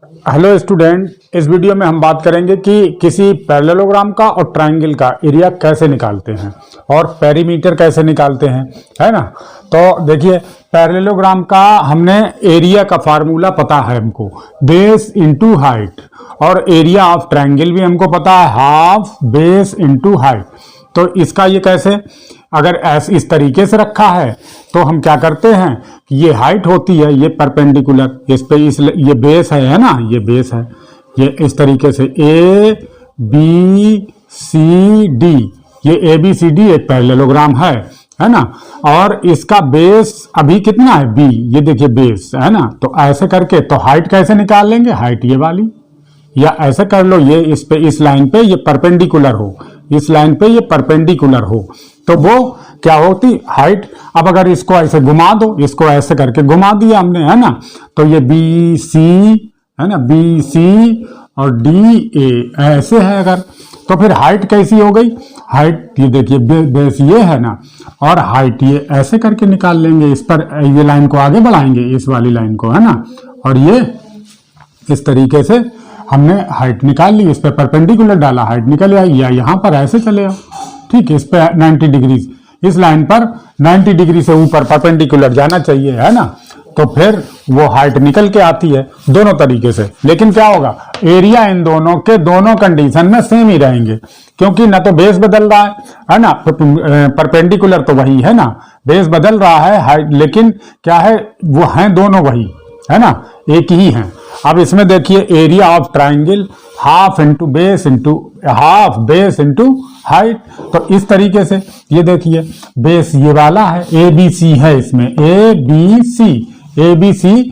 Hello student, इस video में हम बात करेंगे कि किसी पैरेललोग्राम का और ट्रायंगल का एरिया कैसे निकालते हैं और पेरीमीटर कैसे निकालते हैं, है ना। तो देखिए, पैरेललोग्राम का हमने एरिया का फार्मूला पता है हमको, बेस इनटू हाइट, और एरिया ऑफ ट्रायंगल भी हमको पता है, हाफ बेस इनटू हाइट। तो इसका ये कैसे, अगर इस तरीके से रखा है तो हम क्या करते हैं कि ये हाइट होती है, ये परपेंडिकुलर, इस पे ये बेस है ना, ये बेस है, ये इस तरीके से ए बी सी डी, ये ए बी सी डी एक पैरेललोग्राम है ना। और इसका बेस अभी कितना है, बी, ये देखिए बेस है ना। तो ऐसे करके तो हाइट कैसे निकाल लेंगे, हाइट ये वाली, या ऐसे कर लो, ये इस पे, इस लाइन पे ये परपेंडिकुलर हो, इस लाइन पे ये परपेंडिकुलर हो, तो वो क्या होती हाइट। अब अगर इसको ऐसे घुमा दो, इसको ऐसे करके घुमा दिया हमने, है ना, तो ये बी सी है ना, बी सी और डी ए ऐसे है अगर, तो फिर हाइट कैसी हो गई, हाइट ये देखिए बेस ये है ना, और हाइट ये ऐसे करके निकाल लेंगे, इस पर ये लाइन को आगे बढ़ाएंगे, इस वाली लाइन को, है ना, और ये इस तरीके से हमने हाइट निकाल ली, इस पर परपेंडिकुलर डाला, हाइट निकल आई, या यहाँ पर ऐसे चले आओ, ठीक है, इस पे 90 डिग्री, इस लाइन पर 90 डिग्री से ऊपर परपेंडिकुलर जाना चाहिए, है ना। तो फिर वो हाइट निकल के आती है दोनों तरीके से। लेकिन क्या होगा, एरिया इन दोनों के दोनों कंडीशन में सेम ही रहेंगे, क्योंकि ना तो बेस बदल रहा है ना, परपेंडिकुलर तो वही है ना, बेस बदल रहा है, हाइट लेकिन क्या है, वो हैं दोनों वही, है ना, एक ही है। अब इसमें देखिए, area of triangle half into base into half base into height. तो इस तरीके से ये देखिए, बेस ये वाला है, ए बी सी है, इसमें ए बी सी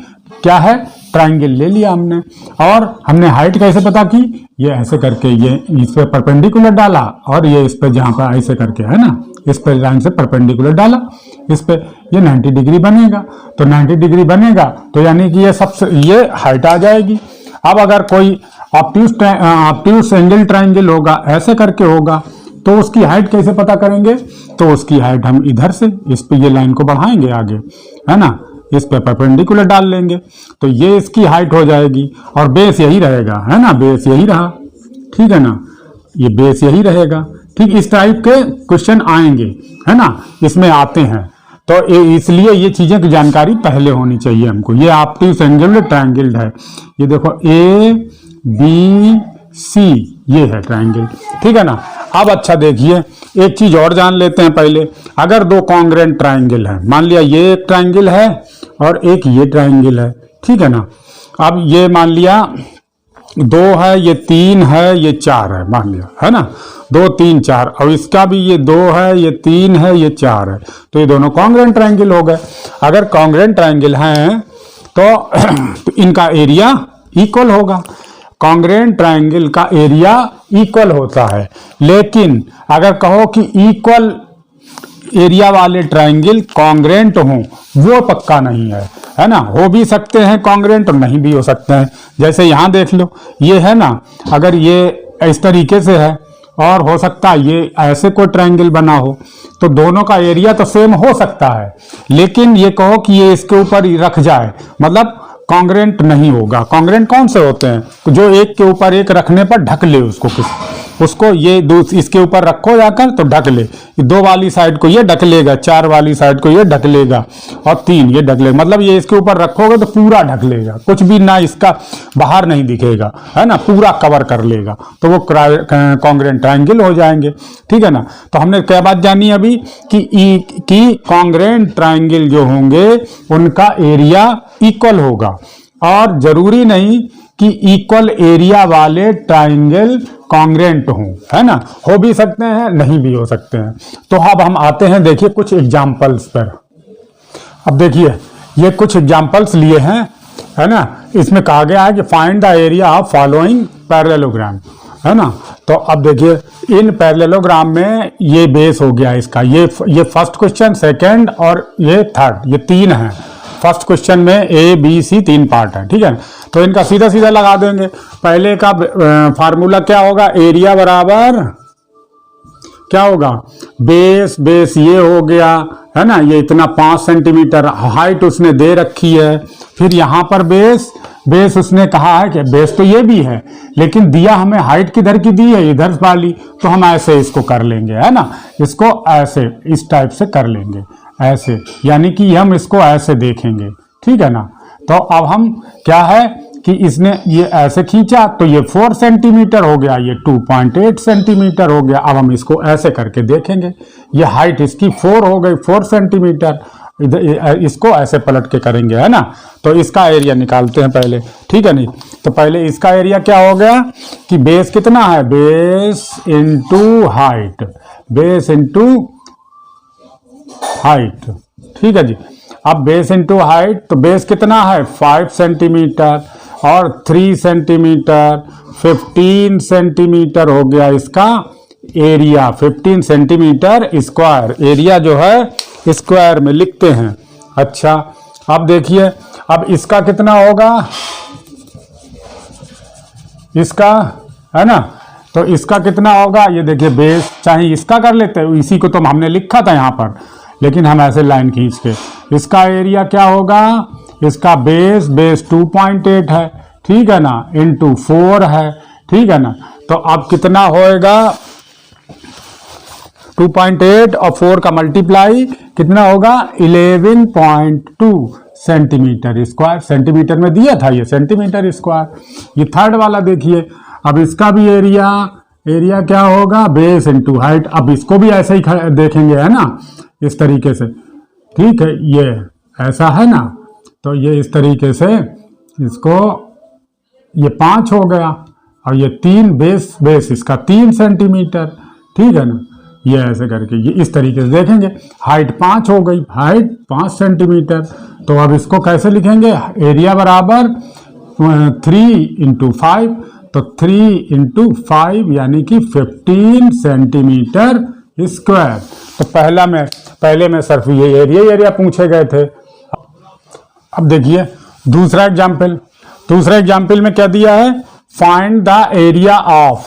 क्या है, ट्रायंगल ले लिया हमने। और हमने हाइट कैसे पता की, ये ऐसे करके ये इस पे परपेंडिकुलर डाला, और ये इस पे जहां पर ऐसे करके, है ना, इस पे लाइन से परपेंडिकुलर डाला, इस पे ये 90 डिग्री बनेगा। तो 90 डिग्री बनेगा तो यानी कि ये सबसे ये हाइट आ जाएगी। अब अगर कोई ऑब्ट्यूज एंगल ट्रायंगल होगा, ऐसे करके होगा, तो उसकी हाइट कैसे पता करेंगे, तो उसकी हाइट हम इधर से इस पे ये लाइन को बढ़ाएंगे आगे, है ना, इस पे परपेंडिकुलर डाल लेंगे, तो ये इसकी हाइट हो जाएगी, और बेस यही रहेगा, है ना, बेस यही रहा, ठीक है ना, ये बेस यही रहेगा। ठीक इस टाइप के क्वेश्चन आएंगे, है ना, इसमें आते हैं। तो इसलिए ये चीजें की जानकारी पहले होनी चाहिए हमको। ये ऑब्ट्यूज एंगल ट्रायंगल है, ये देखो ए बी सी, ये है ट्रायंगल, ठीक है ना। अब अच्छा देखिए, एक चीज और जान लेते हैं पहले। अगर दो कॉन्ग्रुएंट ट्रायंगल है, मान लिया ये एक ट्रायंगल है और एक ये ट्रायंगल है, ठीक है ना। अब ये मान लिया 2 है, ये 3 है, ये 4 है, मान लिया, है ना, 2 3 4, और इसका भी ये 2 है, ये 3 है, ये 4 है, तो ये दोनों कॉन्ग्रुएंट ट्रायंगल हो गए। अगर कॉन्ग्रुएंट ट्रायंगल हैं तो इनका एरिया इक्वल होगा। कॉन्ग्रुएंट ट्रायंगल का एरिया इक्वल होता है, लेकिन अगर कहो कि इक्वल एरिया वाले ट्रायंगल कॉन्ग्रुएंट हों, वो पक्का नहीं है ना। हो भी सकते हैं कॉन्ग्रुएंट और नहीं भी हो सकते हैं। जैसे यहाँ देख लो, ये है ना, अगर ये इस तरीके से है और हो सकता है ये ऐसे कोई ट्रायंगल बना हो, तो दोनों का एरिया तो सेम हो सकता है, लेकिन ये कहो कि ये इसके ऊपर रख जाए, मतलब कॉन्ग्रुएंट नहीं होगा। कॉन्ग्रुएंट कौन से होते हैं, जो एक के ऊपर एक रखने पर ढक ले उसको ये इसके ऊपर रखो जाकर तो ढक ले, 2 वाली साइड को ये ढक लेगा, 4 वाली साइड को ये ढक लेगा, और 3 ये ढक लेगा, मतलब ये इसके ऊपर रखोगे तो पूरा ढक लेगा, कुछ भी ना इसका बाहर नहीं दिखेगा, है ना, पूरा कवर कर लेगा, तो वो कॉन्ग्रुएंट ट्रायंगल हो जाएंगे, ठीक है ना। तो हमने क्या बात जानी अभी कि कॉन्ग्रुएंट ट्रायंगल जो होंगे उनका एरिया इक्वल होगा, और जरूरी नहीं कि इक्वल एरिया वाले ट्रायंगल कॉन्ग्रुएंट हों, है ना, हो भी सकते हैं, नहीं भी हो सकते हैं। तो अब हम आते हैं, देखिए कुछ एग्जांपल्स पर। अब देखिए, ये कुछ एग्जांपल्स लिए हैं, है ना। इसमें कहा गया है कि find the area of following parallelogram, है ना। तो अब देखिए, इन पैरेललोग्राम में ये बेस हो गया इसका, ये फर्स्ट क्वेश्चन, सेकंड और ये थर्ड, ये 3 है। फर्स्ट क्वेश्चन में ए बी सी 3 पार्ट है, ठीक है। तो इनका सीधा सीधा लगा देंगे। पहले का फार्मूला क्या होगा, एरिया बराबर क्या होगा, बेस ये हो गया, है ना, ये इतना 5 सेंटीमीटर हाइट उसने दे रखी है, फिर यहाँ पर बेस बेस उसने कहा है कि बेस तो ये भी है, लेकिन दिया हमें हाइट किधर की दी है, इधर वाली, तो हम ऐसे इसको कर लेंगे, है ना, इसको ऐसे इस टाइप से कर लेंगे, ऐसे, यानी कि हम इसको ऐसे देखेंगे, ठीक है ना। तो अब हम क्या है कि इसने ये ऐसे खींचा तो ये 4 सेंटीमीटर हो गया, ये 2.8 सेंटीमीटर हो गया। अब हम इसको ऐसे करके देखेंगे, ये हाइट इसकी 4 हो गई, 4 सेंटीमीटर, इधर इसको ऐसे पलट के करेंगे, है ना। तो इसका एरिया निकालते हैं पहले, ठीक है नहीं। तो पहले इसका एरिया क्या हो गया कि बेस कितना है, base into height, base into height, ठीक है जी। अब बेस इंटू हाइट, तो बेस कितना है 5 सेंटीमीटर और 3 सेंटीमीटर, 15 सेंटीमीटर हो गया इसका एरिया, 15 सेंटीमीटर स्क्वायर, एरिया जो है स्क्वायर में लिखते हैं। अच्छा, अब देखिए, अब इसका कितना होगा, इसका, है ना, तो इसका कितना होगा, ये देखिए बेस, चाहे इसका कर लेते हैं, इसी को तो हमने लिखा था यहाँ पर, लेकिन हम ऐसे लाइन खींच के, इसका एरिया क्या होगा, इसका बेस 2.8 है, ठीक है ना, इंटू 4 है, ठीक है ना। तो अब कितना होएगा 2.8 और 4 का मल्टीप्लाई कितना होगा 11.2 सेंटीमीटर स्क्वायर, सेंटीमीटर में दिया था ये सेंटीमीटर स्क्वायर। ये थर्ड वाला देखिए, अब इसका भी एरिया क्या होगा, बेस इंटू हाइट। अब इसको भी ऐसे ही देखेंगे, है ना, इस तरीके से, ठीक है, ये ऐसा है ना, तो ये इस तरीके से इसको, ये 5 हो गया और ये 3, बेस इसका 3 सेंटीमीटर, ठीक है ना, ये ऐसे करके ये इस तरीके से देखेंगे। हाइट 5 हो गई, हाइट 5 सेंटीमीटर। तो अब इसको कैसे लिखेंगे, एरिया बराबर 3 इंटू 5, तो 3 इंटू 5 यानी कि 15 सेंटीमीटर स्क्वायर। तो पहले में सिर्फ ये एरिया पूछे गए थे। अब देखिए दूसरा एग्जाम्पल में क्या दिया है, find the area of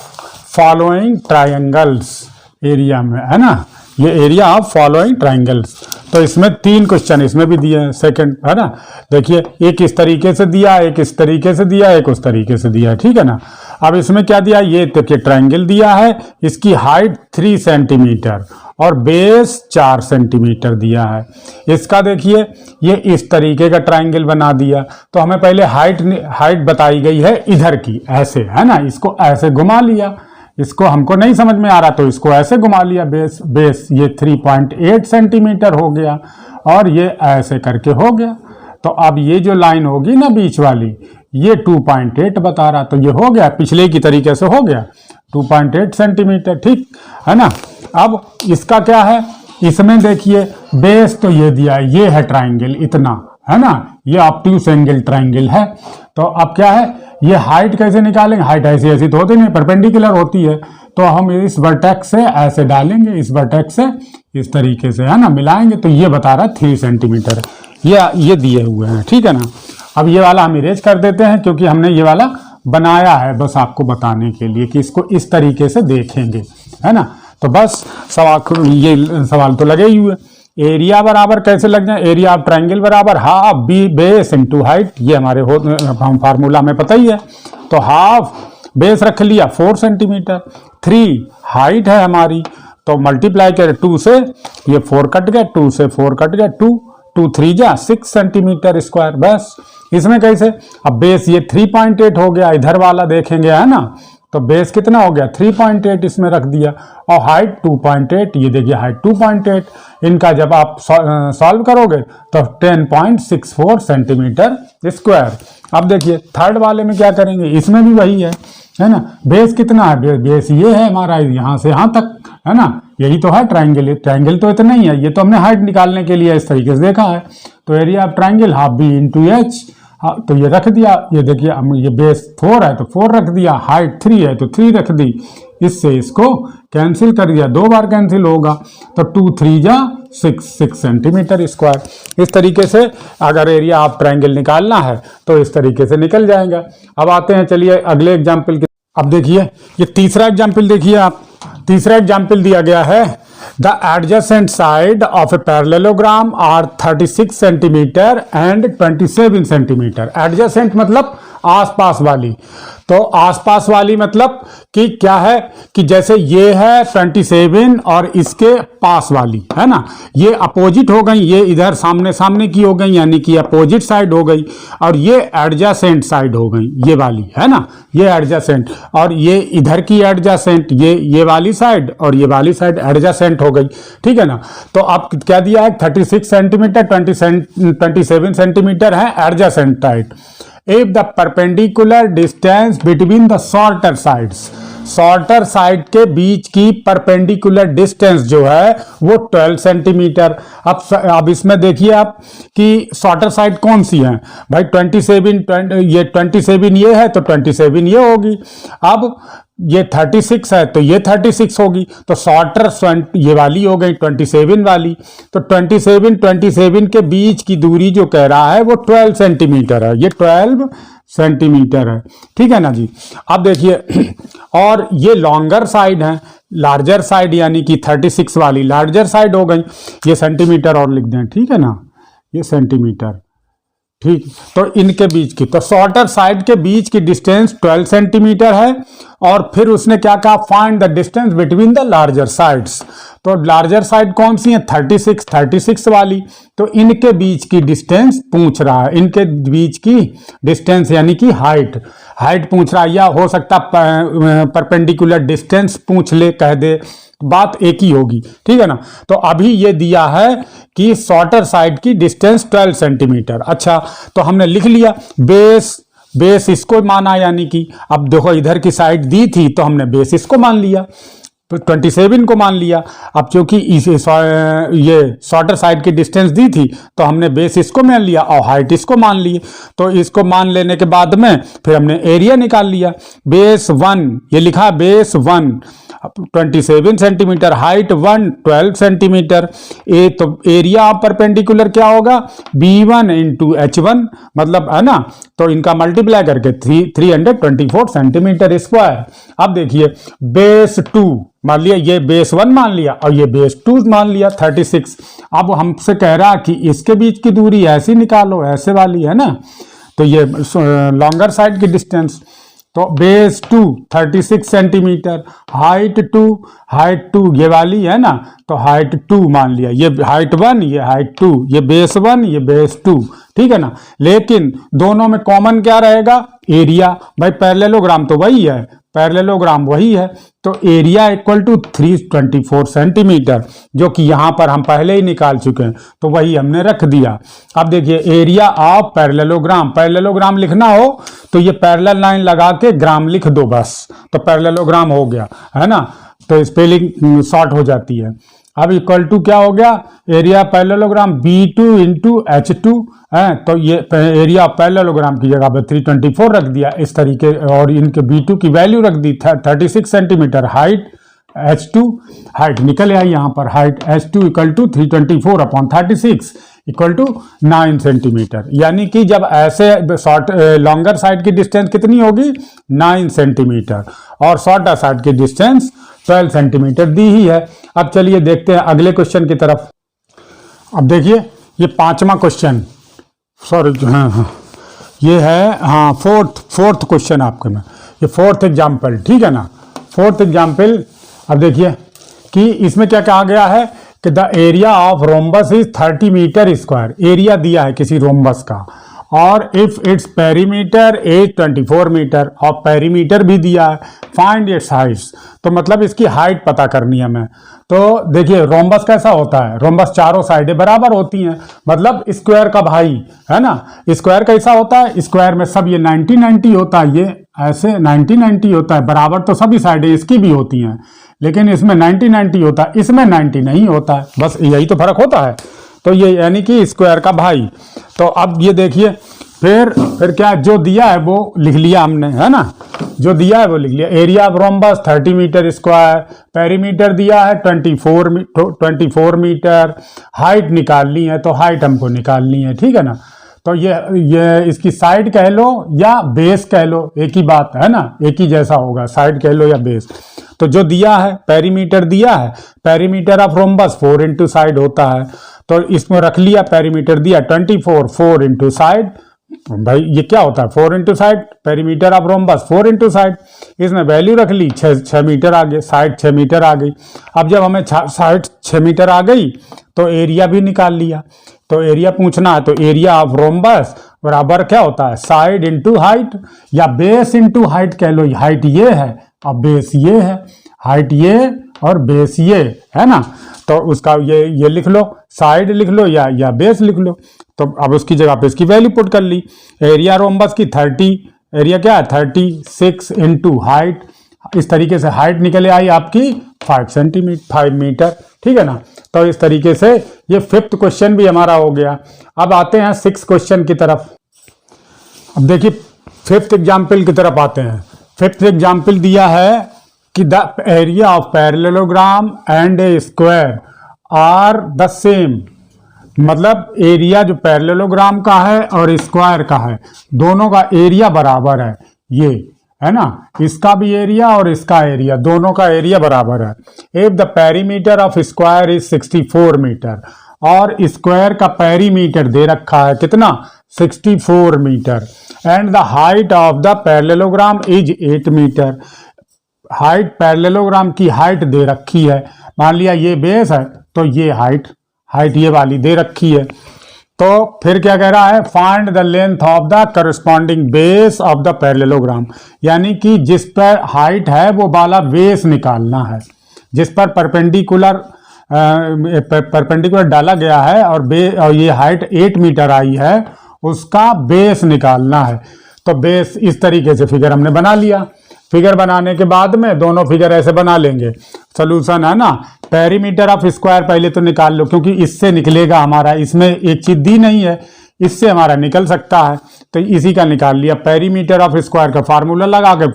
following triangles, area में, है ना, ये एरिया ऑफ फॉलोइंग ट्रायंगल्स। तो इसमें 3 क्वेश्चन इसमें भी दिए हैं, सेकंड, है ना। देखिए एक इस तरीके से दिया, एक इस तरीके से दिया, एक उस तरीके से दिया है, ठीक है ना। अब इसमें क्या दिया, ये देखिए ट्रायंगल दिया है, इसकी हाइट 3 सेंटीमीटर और बेस 4 सेंटीमीटर दिया है। इसका देखिए ये इस तरीके का ट्रायंगल बना दिया, तो हमें पहले हाइट बताई गई है इधर की, ऐसे, है ना, इसको ऐसे घुमा लिया, इसको हमको नहीं समझ में आ रहा तो इसको ऐसे घुमा लिया, बेस ये 3.8 सेंटीमीटर हो गया और ये ऐसे करके हो गया। तो अब ये जो लाइन होगी ना बीच वाली, ये 2.8 बता रहा, तो ये हो गया, पिछले की तरीके से हो गया 2.8 सेंटीमीटर, ठीक है ना। अब इसका क्या है, इसमें देखिए बेस तो ये दिया है, ये है ट्राइंगल इतना, है ना, ये ऑब्ट्यूज एंगल ट्राइंगल है। तो अब क्या है, ये हाइट कैसे निकालेंगे, हाइट ऐसी तो होती नहीं, परपेंडिकुलर होती है, तो हम इस वर्टेक्स से ऐसे डालेंगे, इस वर्टेक्स से इस तरीके से, है ना, मिलाएंगे, तो ये बता रहा 3 सेंटीमीटर, ये दिए हुए हैं, ठीक है ना। अब ये वाला हम इरेज कर देते हैं क्योंकि हमने ये वाला बनाया है बस आपको बताने के लिए कि इसको इस तरीके से देखेंगे, है ना। तो बस ये सवाल तो लगे ही हुए। एरिया बराबर कैसे लग जाए, एरिया ऑफ ट्रायंगल बराबर half B base into height, ये हमारे हम फार्मूला में पता ही है। तो हाफ बेस रख लिया 4 सेंटीमीटर, 3 हाइट है हमारी, तो मल्टीप्लाई करें 2 से, ये 4 कट गया, 2 से 4 कट गया, 2 3 जा 6 सेंटीमीटर स्क्वायर। बस इसमें कैसे, अब बेस ये 3.8 हो गया, इधर वाला देखेंगे, है ना, तो बेस कितना हो गया 3.8 इसमें रख दिया, और हाइट 2.8, ये देखिए हाइट 2.8, इनका जब आप सॉल्व करोगे तो 10.64 सेंटीमीटर स्क्वायर। अब देखिए थर्ड वाले में क्या करेंगे, इसमें भी वही है ना, बेस कितना है, बेस ये है हमारा यहाँ से यहाँ तक, है ना, यही तो है ट्रायंगल, ट्रायंगल तो इतना ही है, ये तो हमने हाइट निकालने के लिए इस तरीके से देखा है। तो area of triangle half B into H, तो ये रख दिया, ये देखिए ये बेस 4 है तो 4 रख दिया, हाइट 3 है तो 3 रख दी, इससे इसको कैंसिल कर दिया, 2 बार कैंसिल होगा, तो 2 3 जा 6 सेंटीमीटर स्क्वायर। इस तरीके से अगर एरिया ऑफ ट्रायंगल निकालना है तो इस तरीके से निकल जाएगा। अब आते हैं चलिए अगले एग्जाम्पल के। अब देखिए ये तीसरा एग्जाम्पल देखिए आप, तीसरा एग्जाम्पल दिया गया है, the adjacent side of a parallelogram are 36 centimetre and 27 centimetre. Adjacent मतलब आसपास वाली। तो आसपास वाली मतलब कि क्या है कि जैसे ये है 27 और इसके पास वाली है ना, ये अपोजिट हो गई, ये इधर सामने सामने की हो गई यानी कि अपोजिट साइड हो गई, और ये एडजेसेंट साइड हो गई, ये वाली है ना, ये एडजेसेंट, और ये इधर की एडजेसेंट, ये वाली साइड और ये वाली साइड एडजेसेंट हो गई, ठीक है ना। तो अब क्या दिया है 36 सेंटीमीटर 27 सेंटीमीटर है adjacent side. If the perpendicular distance between the shorter sides, shorter side के बीच की परपेंडिकुलर डिस्टेंस जो है वो 12 सेंटीमीटर। अब इसमें देखिए आप कि शॉर्टर साइड कौन सी है भाई, 27 ये 27 ये है तो 27 ये होगी। अब ये 36 है तो ये 36 होगी, तो शॉर्टर ये वाली हो गई 27 वाली। तो 27 के बीच की दूरी जो कह रहा है वो 12 सेंटीमीटर है, ये 12 सेंटीमीटर है, ठीक है ना जी। अब देखिए और ये लॉन्गर साइड है, लार्जर साइड यानी कि 36 वाली लार्जर साइड हो गई, ये सेंटीमीटर और लिख दें, ठीक है ना, ये सेंटीमीटर, ठीक। तो इनके बीच की, तो शॉर्टर साइड के बीच की डिस्टेंस 12 सेंटीमीटर है, और फिर उसने क्या कहा, find the distance between the larger sides. तो लार्जर साइड कौन सी है 36 वाली, तो इनके बीच की डिस्टेंस पूछ रहा है, इनके बीच की डिस्टेंस यानी कि हाइट पूछ रहा है, या हो सकता परपेंडिकुलर डिस्टेंस पूछ ले, कह दे, बात एक ही होगी, ठीक है ना। तो अभी ये दिया है कि शॉर्टर साइड की डिस्टेंस 12 सेंटीमीटर। अच्छा, तो हमने लिख लिया बेस इसको माना, यानी कि अब देखो इधर की साइड दी थी तो हमने बेस इसको मान लिया, तो 27 को मान लिया। अब क्योंकि ये शॉर्टर साइड की डिस्टेंस दी थी तो हमने बेस इसको मान लिया और हाइट इसको मान ली। तो इसको मान लेने के बाद में फिर हमने एरिया निकाल लिया, बेस 1 ये लिखा, बेस 1 27 सेंटीमीटर, हाइट 1 12 सेंटीमीटर। तो एरिया ऑफ परपेंडिकुलर क्या होगा, B1 इंटू H1, मतलब है ना, तो इनका मल्टीप्लाई करके 324 सेंटीमीटर स्क्वायर। अब देखिए बेस 2 मान लिया, ये बेस 1 मान लिया और ये बेस 2 मान लिया 36। अब हमसे कह रहा कि इसके बीच की दूरी ऐसी निकालो, ऐसे वाली है ना, तो ये लॉन्गर साइड की डिस्टेंस, तो बेस 2 36 सेंटीमीटर, हाइट 2 ये वाली है ना, तो हाइट 2 मान लिया, ये हाइट 1 ये हाइट 2, ये बेस 1 ये बेस 2, ठीक है ना। लेकिन दोनों में कॉमन क्या रहेगा, एरिया। भाई पैरेललोग्राम तो वही है, पैरेललोग्राम वही है, तो एरिया इक्वल टू 324 सेंटीमीटर, जो कि यहां पर हम पहले ही निकाल चुके हैं, तो वही हमने रख दिया। अब देखिए एरिया ऑफ पैरेललोग्राम लिखना हो तो ये पैरेलल लाइन लगा के ग्राम लिख दो बस, तो पैरेललोग्राम हो गया, है ना, तो स्पेलिंग शॉर्ट हो जाती है। अब इक्वल टू क्या हो गया, area parallelogram B2 into H2 है, तो ये एरिया पैरेललोग्राम की जगह पर 324 रख दिया इस तरीके, और इनके B2 की वैल्यू रख दी 36 सेंटीमीटर, हाइट H2 हाइट निकल आई यहाँ पर, height H2 equal to 324 upon 36 equal to 9 centimetre. यानी कि जब ऐसे शॉर्ट लॉन्गर साइड की डिस्टेंस कितनी होगी 9 सेंटीमीटर, और शॉर्टर साइड की डिस्टेंस 12 सेंटीमीटर दी ही है। अब चलिए देखते हैं अगले क्वेश्चन की तरफ। अब देखिए ये 5वां क्वेश्चन, सॉरी हाँ ये है, हाँ फोर्थ क्वेश्चन आपके में, ये फोर्थ एग्जाम्पल, ठीक है ना, फोर्थ एग्जाम्पल। अब देखिए कि इसमें क्या कहा गया है कि the area of rhombus is 30 metre square, एरिया दिया है किसी रोम्बस का, और if its perimeter is 24 metre, और पेरीमीटर भी दिया है, फाइंड इट्स हाइट्स। तो मतलब इसकी हाइट पता करनी है हमें। तो देखिए रोम्बस कैसा होता है, रोम्बस चारों साइडें बराबर होती हैं, मतलब स्क्वायर का भाई है ना। स्क्वायर कैसा होता है, स्क्वायर में सब ये 90-90 होता है, ये ऐसे 90-90 होता है, बराबर तो सभी साइडें इसकी भी होती हैं, लेकिन इसमें 90-90 होता है, इसमें 90 नहीं होता है, बस यही तो फर्क होता है। तो ये यानी कि स्क्वायर का भाई। तो अब ये देखिए फिर क्या जो दिया है वो लिख लिया हमने, है ना, जो दिया है वो लिख लिया। Area of rhombus 30 metre square, perimeter दिया है 24 मीटर, हाइट निकालनी है तो हाइट हमको निकालनी है, ठीक है ना। तो ये इसकी साइड कह लो या बेस कह लो, एक ही बात है ना, एक ही जैसा होगा, साइड कह लो या बेस। तो जो दिया है पेरीमीटर दिया है, perimeter of rhombus 4 into side होता है, तो इसमें रख लिया पेरीमीटर दिया 24, 4 इंटू साइड भाई ये क्या होता है 4 into side, perimeter of rhombus 4 into side, इसमें वैल्यू रख ली 6 मीटर आ गए, साइड 6 मीटर आ गई। अब जब हमें साइड 6 मीटर आ गई तो एरिया भी निकाल लिया। तो एरिया पूछना है तो एरिया ऑफ रोम्बस बराबर क्या होता है साइड इंटू हाइट या बेस इंटू हाइट कह लो। हाइट ये है और बेस ये है, हाइट ये और बेस ये है ना। तो उसका ये लिख लो, साइड लिख लो या बेस लिख लो। तो अब उसकी जगह पे इसकी वैल्यू पुट कर ली। एरिया रोम्बस की 30, एरिया क्या है 36 इंटू हाइट, इस तरीके से हाइट निकले आई आपकी 5 मीटर, ठीक है ना। तो इस तरीके से ये 5th क्वेश्चन भी हमारा हो गया। अब आते हैं 6th क्वेश्चन की तरफ। अब देखिए 5th एग्जाम्पल की तरफ आते हैं। 5th एग्जाम्पल दिया है कि the area of parallelogram and a square are the same, मतलब एरिया जो पैरेललोग्राम का है और स्क्वायर का है दोनों का एरिया बराबर है, ये है ना। इसका भी एरिया और इसका एरिया, दोनों का एरिया बराबर है। If the perimeter of square is 64 metre, और स्क्वायर का पेरीमीटर दे रखा है कितना 64 metre, and the height of the parallelogram is 8 metre. Height parallelogram की हाइट दे रखी है, मान लिया ये बेस है तो ये हाइट ये वाली दे रखी है। तो फिर क्या कह रहा है find the length of the corresponding base of the parallelogram, यानी कि जिस पर हाइट है वो वाला बेस निकालना है, जिस पर परपेंडिकुलर डाला गया है और ये हाइट 8 मीटर आई है उसका बेस निकालना है। तो बेस इस तरीके से फिगर हमने बना लिया। फिगर बनाने के बाद में दोनों फिगर ऐसे बना लेंगे। सोल्यूशन है ना, पेरीमीटर ऑफ स्क्वायर पहले तो निकाल लो क्योंकि इससे निकलेगा हमारा, इसमें एक चीज दी नहीं है, इससे हमारा निकल सकता है तो इसी का निकाल लिया। पेरीमीटर ऑफ स्क्वायर का फार्मूला लगा के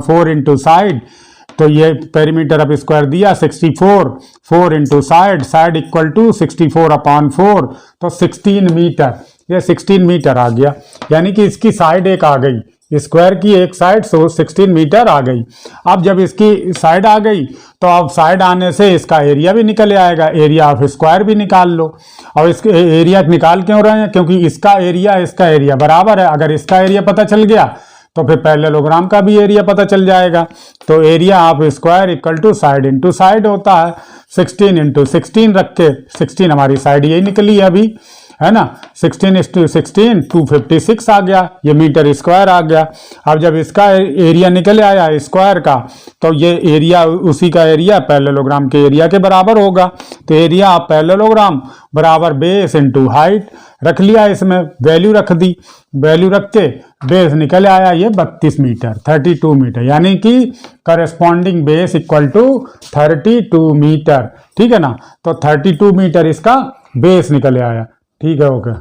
4 इंटू साइड, तो ये पेरीमीटर ऑफ स्क्वायर दिया 64, 4 इंटू साइड इक्वल टू 64/4, तो 16 मीटर, ये 16 मीटर आ गया। यानी कि इसकी साइड एक आ गई, स्क्वायर की एक साइड 16 मीटर आ गई। अब जब इसकी साइड आ गई तो अब साइड आने से इसका एरिया भी निकल आएगा, एरिया ऑफ स्क्वायर भी निकाल लो। और इसके एरिया निकाल क्यों रहे हैं, क्योंकि इसका एरिया बराबर है। अगर इसका एरिया पता चल गया तो फिर पैरेललोग्राम का भी एरिया पता चल जाएगा। तो area of square equal to side into side होता है। 16 इंटू 16 रख के 16 हमारी साइड यही निकली है अभी, है ना। 16 इंटू 16 256 आ गया, ये मीटर स्क्वायर आ गया। अब जब इसका एरिया निकल आया स्क्वायर का तो ये एरिया उसी का एरिया पैरेललोग्राम के एरिया के बराबर होगा। तो एरिया ऑफ पैरेललोग्राम बराबर बेस इंटू हाइट रख लिया, इसमें वैल्यू रख दी, वैल्यू रख के बेस निकल आया ये 32 मीटर 32 मीटर, यानी कि corresponding base equal to 32 metre, ठीक है ना। तो 32 मीटर इसका बेस निकल आया, ठीक है, ओके।